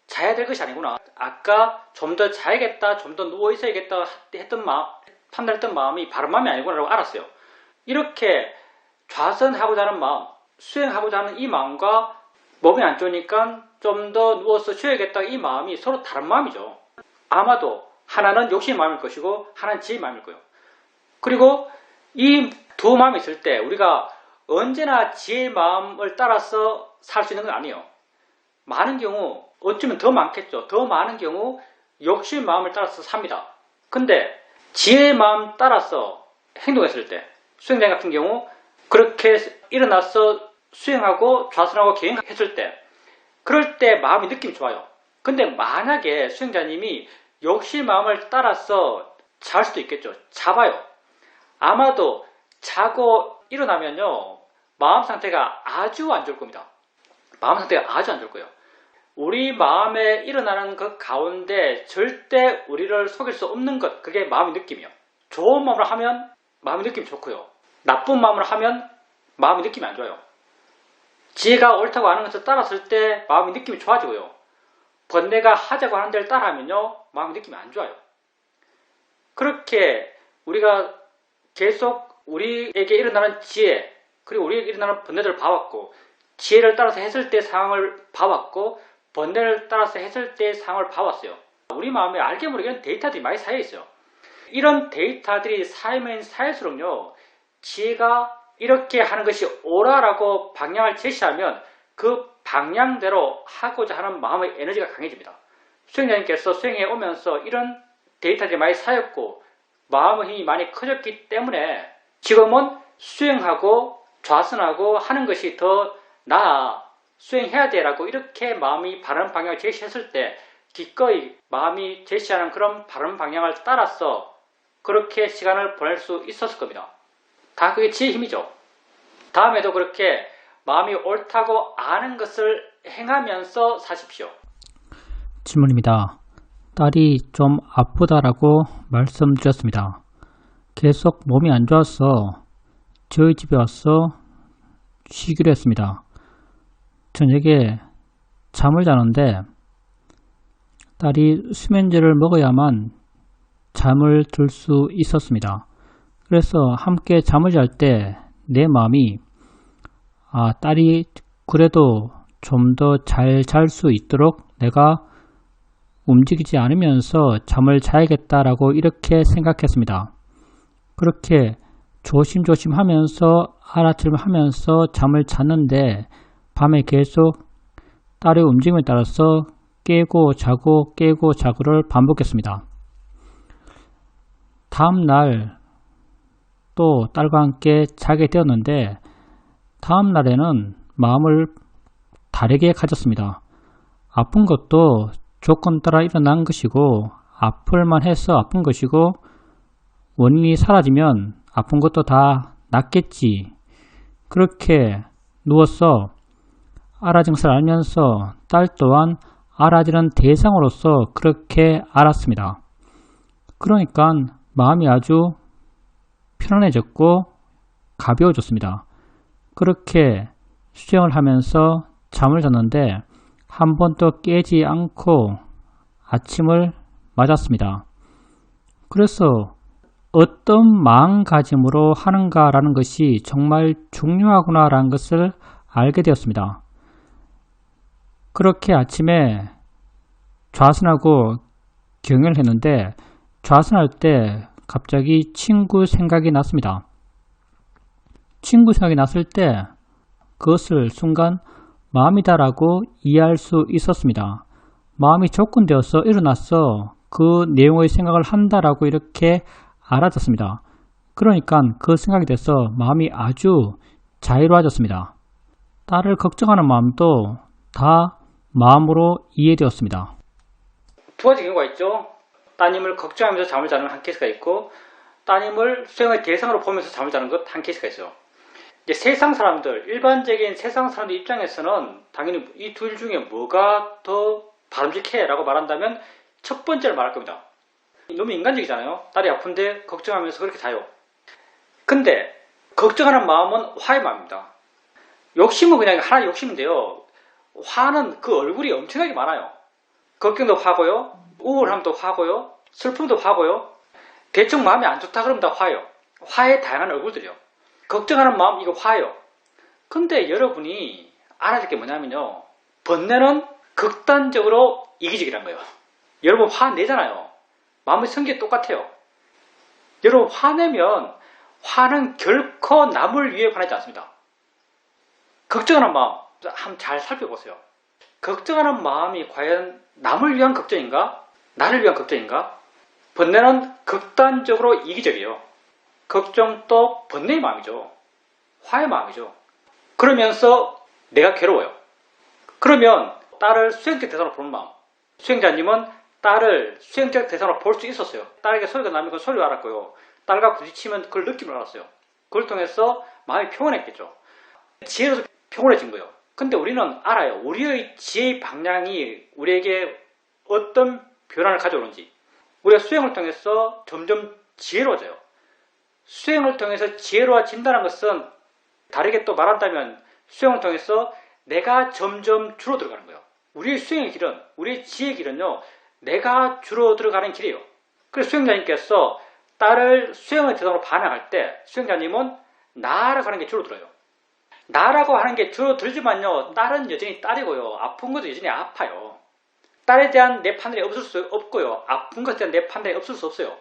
자야 될 것이 아니구나. 아까 좀 더 자야겠다, 좀 더 누워 있어야겠다 했던 마음, 판단했던 마음이 바른 마음이 아니구나라고 알았어요. 이렇게 좌선하고자 하는 마음, 수행하고자 하는 이 마음과 몸이 안 좋으니까 좀 더 누워서 쉬어야겠다 이 마음이 서로 다른 마음이죠. 아마도 하나는 욕심의 마음일 것이고 하나는 지혜의 마음일 거예요. 그리고 이 두 마음이 있을 때 우리가 언제나 지혜의 마음을 따라서 살 수 있는 건 아니에요. 많은 경우 어쩌면 더 많겠죠. 더 많은 경우 욕심의 마음을 따라서 삽니다. 근데 지혜의 마음 따라서 행동했을 때 수행자 같은 경우 그렇게 일어나서 수행하고 좌선하고 경영했을 때 그럴 때 마음이 느낌이 좋아요. 근데 만약에 수행자님이 욕심의 마음을 따라서 잘 수도 있겠죠. 잡아요. 아마도 자고 일어나면요 마음 상태가 아주 안 좋을 겁니다. 마음 상태가 아주 안 좋을 거예요. 우리 마음에 일어나는 그 가운데 절대 우리를 속일 수 없는 것, 그게 마음의 느낌이에요. 좋은 마음으로 하면 마음의 느낌이 좋고요. 나쁜 마음으로 하면 마음의 느낌이 안 좋아요. 지혜가 옳다고 하는 것을 따랐을 때 마음의 느낌이 좋아지고요. 번뇌가 하자고 하는 데를 따라하면요 마음의 느낌이 안 좋아요. 그렇게 우리가 계속 우리에게 일어나는 지혜 그리고 우리에게 일어나는 번뇌들을 봐왔고 지혜를 따라서 했을 때 상황을 봐왔고 번뇌를 따라서 했을 때 상황을 봐왔어요. 우리 마음에 알게 모르게 데이터들이 많이 쌓여있어요. 이런 데이터들이 쌓이면 쌓일수록요 지혜가 이렇게 하는 것이 옳아라고 방향을 제시하면 그 방향대로 하고자 하는 마음의 에너지가 강해집니다. 수행자님께서 수행해 오면서 이런 데이터들이 많이 쌓였고 마음의 힘이 많이 커졌기 때문에 지금은 수행하고 좌선하고 하는 것이 더 나아 수행해야 돼라고 이렇게 마음이 바른 방향을 제시했을 때 기꺼이 마음이 제시하는 그런 바른 방향을 따라서 그렇게 시간을 보낼 수 있었을 겁니다. 다 그게 지혜의 힘이죠. 다음에도 그렇게 마음이 옳다고 아는 것을 행하면서 사십시오. 질문입니다. 딸이 좀 아프다라고 말씀드렸습니다. 계속 몸이 안 좋아서 저희 집에 와서 쉬기로 했습니다. 저녁에 잠을 자는데 딸이 수면제를 먹어야만 잠을 들 수 있었습니다. 그래서 함께 잠을 잘 때 내 마음이 딸이 그래도 좀 더 잘 잘 수 있도록 내가 움직이지 않으면서 잠을 자야겠다라고 이렇게 생각했습니다. 그렇게 조심조심 하면서 알아차림 하면서 잠을 잤는데 밤에 계속 딸의 움직임에 따라서 깨고 자고 깨고 자고를 반복했습니다. 다음날 또 딸과 함께 자게 되었는데 다음 날에는 마음을 다르게 가졌습니다. 아픈 것도 조건 따라 일어난 것이고 아플만 해서 아픈 것이고 원인이 사라지면 아픈 것도 다 낫겠지. 그렇게 누워서 알아진 것을 알면서 딸 또한 알아지는 대상으로서 그렇게 알았습니다. 그러니까 마음이 아주 편안해졌고 가벼워졌습니다. 그렇게 수행을 하면서 잠을 잤는데 한 번도 깨지 않고 아침을 맞았습니다. 그래서 어떤 마음가짐으로 하는가라는 것이 정말 중요하구나라는 것을 알게 되었습니다. 그렇게 아침에 좌선하고 경영을 했는데 좌선할 때 갑자기 친구 생각이 났습니다. 친구 생각이 났을 때 그것을 순간 마음이다라고 이해할 수 있었습니다. 마음이 조건되어서 일어나서 그 내용의 생각을 한다라고 이렇게 알아듣습니다. 그러니까 그 생각이 돼서 마음이 아주 자유로워졌습니다. 딸을 걱정하는 마음도 다 마음으로 이해되었습니다. 두 가지 경우가 있죠. 따님을 걱정하면서 잠을 자는 한 케이스가 있고 따님을 수행의 대상으로 보면서 잠을 자는 것 한 케이스가 있어요. 이제 세상 사람들, 일반적인 세상 사람들 입장에서는 당연히 이 둘 중에 뭐가 더 바람직해? 라고 말한다면 첫 번째를 말할 겁니다. 너무 인간적이잖아요. 딸이 아픈데 걱정하면서 그렇게 자요. 근데 걱정하는 마음은 화의 마음입니다. 욕심은 그냥 하나의 욕심인데요. 화는 그 얼굴이 엄청나게 많아요. 걱정도 화고요. 우울함도 화고요. 슬픔도 화고요. 대충 마음이 안 좋다 그러면 다 화요. 화의 다양한 얼굴들이요. 걱정하는 마음 이거 화요. 근데 여러분이 알아야 될 게 뭐냐면요. 번뇌는 극단적으로 이기적이란 거예요. 여러분 화내잖아요. 마음의 성격이 똑같아요. 여러분 화내면 화는 결코 남을 위해 화내지 않습니다. 걱정하는 마음 한번 잘 살펴보세요. 걱정하는 마음이 과연 남을 위한 걱정인가? 나를 위한 걱정인가? 번뇌는 극단적으로 이기적이에요. 걱정도 번뇌의 마음이죠. 화의 마음이죠. 그러면서 내가 괴로워요. 그러면 딸을 수행적 대상으로 보는 마음. 수행자님은 딸을 수행적 대상으로 볼 수 있었어요. 딸에게 소리가 나면 그 소리를 알았고요. 딸과 부딪히면 그걸 느낌을 알았어요. 그걸 통해서 마음이 평온했겠죠. 지혜로서 평온해진 거예요. 근데 우리는 알아요. 우리의 지혜의 방향이 우리에게 어떤 변화를 가져오는지. 우리가 수행을 통해서 점점 지혜로워져요. 수행을 통해서 지혜로워진다는 것은 다르게 또 말한다면 수행을 통해서 내가 점점 줄어들어가는 거예요. 우리의 수행의 길은, 우리의 지혜의 길은요, 내가 줄어들어가는 길이에요. 그래서 수행자님께서 딸을 수행의 대상으로 반응할 때 수행자님은 나라고 하는 게 줄어들어요. 나라고 하는 게 줄어들지만요, 딸은 여전히 딸이고요. 아픈 것도 여전히 아파요. 딸에 대한 내 판단이 없을 수 없고요. 아픈 것에 대한 내 판단이 없을 수 없어요.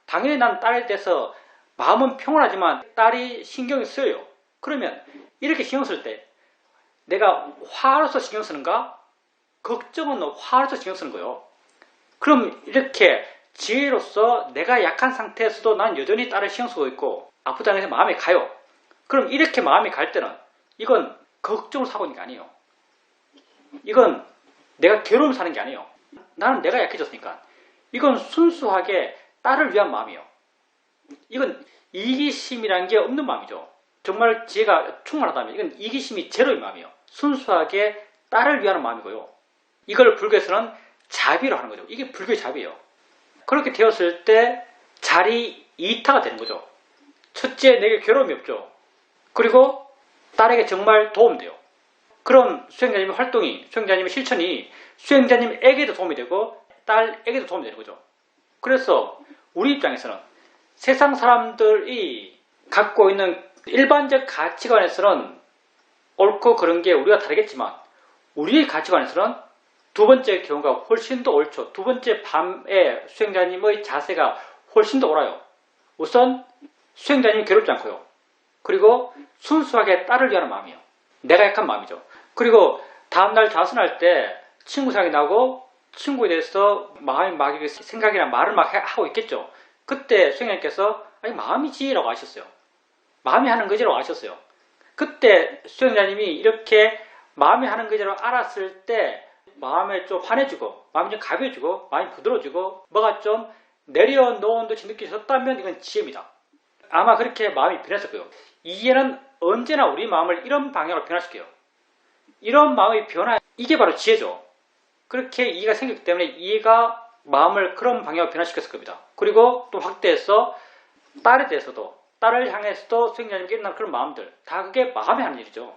당연히 난 딸에 대해서 마음은 평온하지만 딸이 신경이 쓰여요. 그러면 이렇게 신경 쓸 때 내가 화로서 신경 쓰는가? 걱정은 화로서 신경 쓰는 거예요. 그럼 이렇게 지혜로서 내가 약한 상태에서도 난 여전히 딸을 신경 쓰고 있고 아프다는 해서 마음이 가요. 그럼 이렇게 마음이 갈 때는 이건 걱정을 사고 있는 게 아니에요. 이건 내가 괴로움 사는 게 아니에요. 나는 내가 약해졌으니까. 이건 순수하게 딸을 위한 마음이에요. 이건 이기심이라는 게 없는 마음이죠. 정말 지혜가 충만하다면 이건 이기심이 제로의 마음이에요. 순수하게 딸을 위하는 마음이고요. 이걸 불교에서는 자비로 하는 거죠. 이게 불교의 자비예요. 그렇게 되었을 때 자리 이타가 되는 거죠. 첫째, 내게 괴로움이 없죠. 그리고 딸에게 정말 도움돼요. 그런 수행자님의 활동이, 수행자님의 실천이 수행자님에게도 도움이 되고 딸에게도 도움이 되는 거죠. 그래서 우리 입장에서는 세상 사람들이 갖고 있는 일반적 가치관에서는 옳고 그런 게 우리가 다르겠지만 우리의 가치관에서는 두 번째 경우가 훨씬 더 옳죠. 두 번째 밤에 수행자님의 자세가 훨씬 더 옳아요. 우선 수행자님이 괴롭지 않고요. 그리고 순수하게 딸을 위하는 마음이에요. 내가 약한 마음이죠. 그리고 다음날 자선할 때 친구 생각이 나고 친구에 대해서 마음이 막 생각이나 말을 막 하고 있겠죠. 그때 수행자님께서 아니 마음이지 라고 하셨어요. 마음이 하는 거지 라고 하셨어요. 그때 수행자님이 이렇게 마음이 하는 거지라고 알았을 때 마음에 좀 환해지고 마음이 좀 가벼워지고 마음이 부드러워지고 뭐가 좀 내려놓은 듯이 느껴졌다면 이건 지혜입니다. 아마 그렇게 마음이 변했을 거예요. 이해는 언제나 우리 마음을 이런 방향으로 변화시켜요. 이런 마음의 변화, 이게 바로 지혜죠. 그렇게 이해가 생겼기 때문에 이해가 마음을 그런 방향으로 변화시켰을 겁니다. 그리고 또 확대해서 딸에 대해서도 딸을 향해서도 수행자님께 일어나는 그런 마음들 다 그게 마음에 하는 일이죠.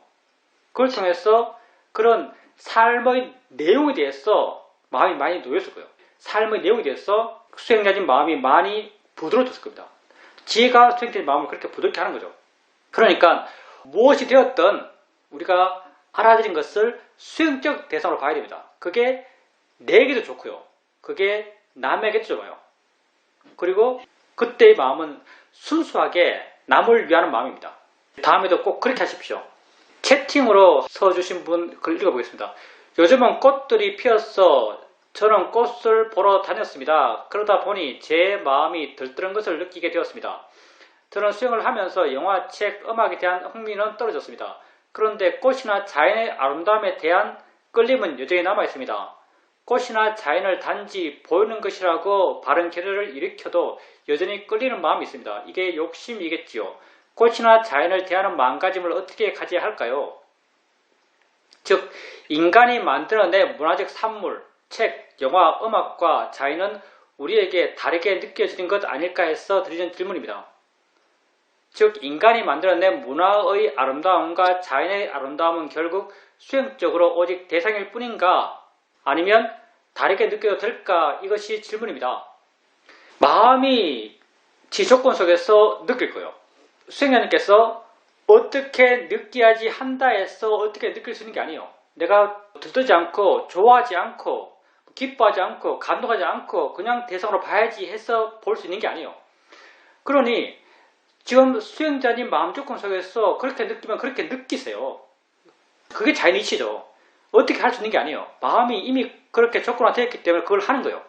그걸 통해서 그런 삶의 내용에 대해서 마음이 많이 놓였을 거예요. 삶의 내용에 대해서 수행자님 마음이 많이 부드러워졌을 겁니다. 지혜가 수행자님 마음을 그렇게 부드럽게 하는 거죠. 그러니까 무엇이 되었든 우리가 알아들인 것을 수행적 대상으로 봐야 됩니다. 그게 내게도 좋고요. 그게 남에게 줘봐요. 그리고 그때의 마음은 순수하게 남을 위하는 마음입니다. 다음에도 꼭 그렇게 하십시오. 채팅으로 써주신 분 글 읽어보겠습니다. 요즘은 꽃들이 피어서 저는 꽃을 보러 다녔습니다. 그러다 보니 제 마음이 들뜨는 것을 느끼게 되었습니다. 저는 수영을 하면서 영화, 책, 음악에 대한 흥미는 떨어졌습니다. 그런데 꽃이나 자연의 아름다움에 대한 끌림은 여전히 남아있습니다. 꽃이나 자연을 단지 보이는 것이라고 바른 결의를 일으켜도 여전히 끌리는 마음이 있습니다. 이게 욕심이겠지요. 꽃이나 자연을 대하는 마음가짐을 어떻게 가져야 할까요? 즉, 인간이 만들어낸 문화적 산물, 책, 영화, 음악과 자연은 우리에게 다르게 느껴지는 것 아닐까 해서 드리는 질문입니다. 즉, 인간이 만들어낸 문화의 아름다움과 자연의 아름다움은 결국 수행적으로 오직 대상일 뿐인가? 아니면 다르게 느껴도 될까? 이것이 질문입니다. 마음이 지조건 속에서 느낄 거예요. 수행자님께서 어떻게 느껴야지 한다 해서 어떻게 느낄 수 있는 게 아니에요. 내가 들뜨지 않고 좋아하지 않고 기뻐하지 않고 감동하지 않고 그냥 대상으로 봐야지 해서 볼 수 있는 게 아니에요. 그러니 지금 수행자님 마음 조건 속에서 그렇게 느끼면 그렇게 느끼세요. 그게 자연이치죠. 어떻게 할 수 있는 게 아니에요. 마음이 이미 그렇게 조건화되어 있기 때문에 그걸 하는 거예요.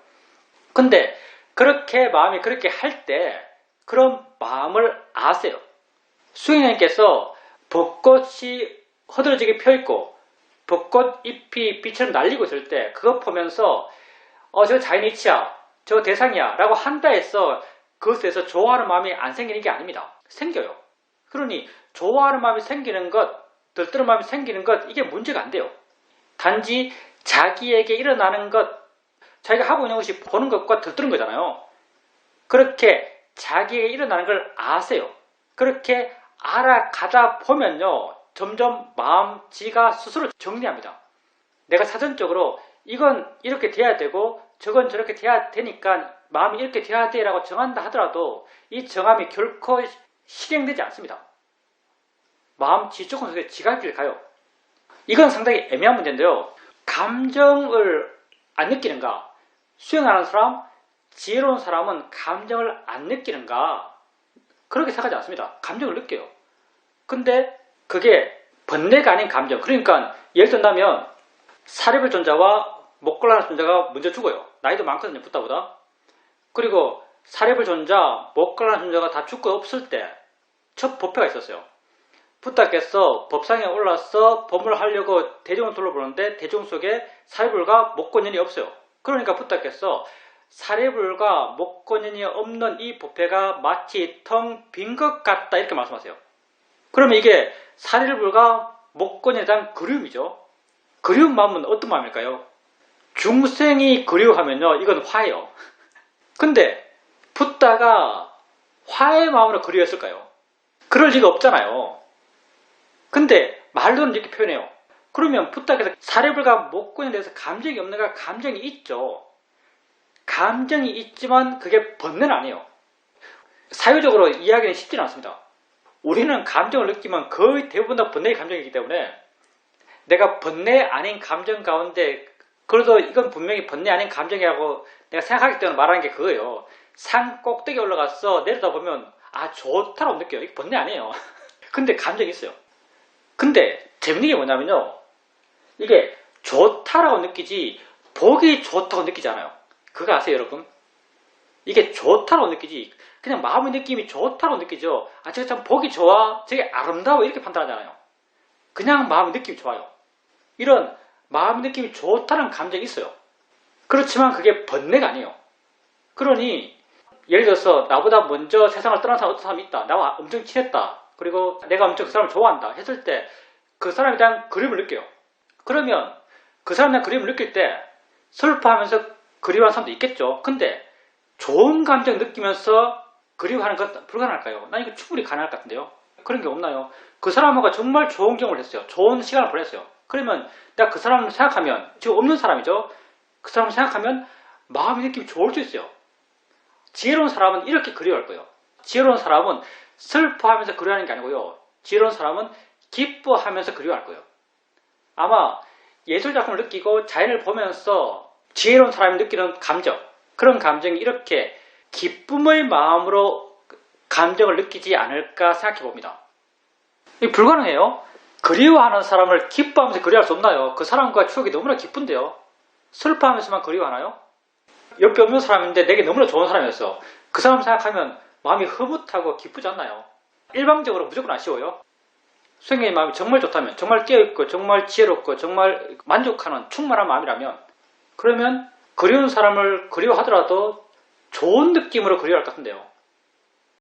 근데 그렇게 마음이 그렇게 할 때 그런 마음을 아세요. 수행자님께서 벚꽃이 허드러지게 펴있고 벚꽃 잎이 빛처럼 날리고 있을 때 그거 보면서 저 자연이치야, 저 대상이야 라고 한다 해서 그것에서 좋아하는 마음이 안 생기는 게 아닙니다. 생겨요. 그러니 좋아하는 마음이 생기는 것, 들뜨는 마음이 생기는 것, 이게 문제가 안 돼요. 단지 자기에게 일어나는 것, 자기가 하고 있는 것이 보는 것과 들뜨는 거잖아요. 그렇게 자기에게 일어나는 걸 아세요. 그렇게 알아가다 보면요, 점점 마음지가 스스로 정리합니다. 내가 사전적으로 이건 이렇게 돼야 되고 저건 저렇게 돼야 되니까 마음이 이렇게 돼야 돼 라고 정한다 하더라도 이 정함이 결코 실행되지 않습니다. 마음 지조건 속에 지가 길 가요. 이건 상당히 애매한 문제인데요. 감정을 안 느끼는가? 수행하는 사람, 지혜로운 사람은 감정을 안 느끼는가? 그렇게 생각하지 않습니다. 감정을 느껴요. 근데 그게 번뇌가 아닌 감정. 그러니까 예를 든다면 사례별 존자와 목걸라는 존자가 먼저 죽어요. 나이도 많거든요. 붓다보다. 그리고 사례별 존자, 목걸라는 존자가 다 죽고 없을 때 첫 법회가 있었어요. 붓다께서 법상에 올라서 법을 하려고 대중을 둘러보는데 대중 속에 사례불과 목권연이 없어요. 그러니까 붓다께서 사례불과 목권연이 없는 이 법회가 마치 텅 빈 것 같다 이렇게 말씀하세요. 그러면 이게 사례불과 목권연에 대한 그리움이죠. 그리운 마음은 어떤 마음일까요? 중생이 그리워하면요, 이건 화예요. 근데 붓다가 화의 마음으로 그리웠을까요? 그럴 리가 없잖아요. 근데 말로는 이렇게 표현해요. 그러면 붓다께서 사례불과 목권에 대해서 감정이 없는가? 감정이 있죠. 감정이 있지만 그게 번뇌는 아니에요. 사유적으로 이야기는 쉽지는 않습니다. 우리는 감정을 느끼면 거의 대부분 다 번뇌의 감정이기 때문에 내가 번뇌 아닌 감정 가운데 그래도 이건 분명히 번뇌 아닌 감정이라고 내가 생각하기 때문에 말하는 게 그거예요. 산 꼭대기에 올라가서 내려다보면 좋다라고 느껴요. 이게 번뇌 아니에요. 근데 감정이 있어요. 근데 재밌는 게 뭐냐면요. 이게 좋다라고 느끼지 보기 좋다고 느끼지 않아요. 그거 아세요 여러분? 이게 좋다라고 느끼지 그냥 마음의 느낌이 좋다라고 느끼죠. 저게 참 보기 좋아, 저게 아름다워 이렇게 판단하잖아요. 그냥 마음의 느낌이 좋아요. 이런 마음의 느낌이 좋다는 감정이 있어요. 그렇지만 그게 번뇌가 아니에요. 그러니 예를 들어서 나보다 먼저 세상을 떠난 사람 어떤 사람이 있다. 나와 엄청 친했다. 그리고 내가 엄청 그 사람을 좋아한다 했을 때 그 사람에 대한 그리움을 느껴요. 그러면 그 사람에 대한 그리움을 느낄 때 슬퍼하면서 그리워하는 사람도 있겠죠. 근데 좋은 감정 느끼면서 그리워하는 건 불가능할까요? 난 이거 충분히 가능할 것 같은데요. 그런 게 없나요? 그 사람하고 정말 좋은 경험을 했어요. 좋은 시간을 보냈어요. 그러면 내가 그 사람을 생각하면 지금 없는 사람이죠. 그 사람을 생각하면 마음의 느낌이 좋을 수 있어요. 지혜로운 사람은 이렇게 그리워할 거예요. 지혜로운 사람은 슬퍼하면서 그리워하는 게 아니고요. 지혜로운 사람은 기뻐하면서 그리워할 거예요. 아마 예술작품을 느끼고 자연을 보면서 지혜로운 사람이 느끼는 감정, 그런 감정이 이렇게 기쁨의 마음으로 감정을 느끼지 않을까 생각해 봅니다. 이게 불가능해요. 그리워하는 사람을 기뻐하면서 그리워할 수 없나요? 그 사람과 추억이 너무나 기쁜데요. 슬퍼하면서만 그리워하나요? 옆에 없는 사람인데 내게 너무나 좋은 사람이었어. 그 사람 생각하면 마음이 흐뭇하고 기쁘지 않나요? 일방적으로 무조건 아쉬워요. 선생님의 마음이 정말 좋다면, 정말 깨어있고, 정말 지혜롭고, 정말 만족하는 충만한 마음이라면, 그러면 그리운 사람을 그리워하더라도 좋은 느낌으로 그리워할 것 같은데요.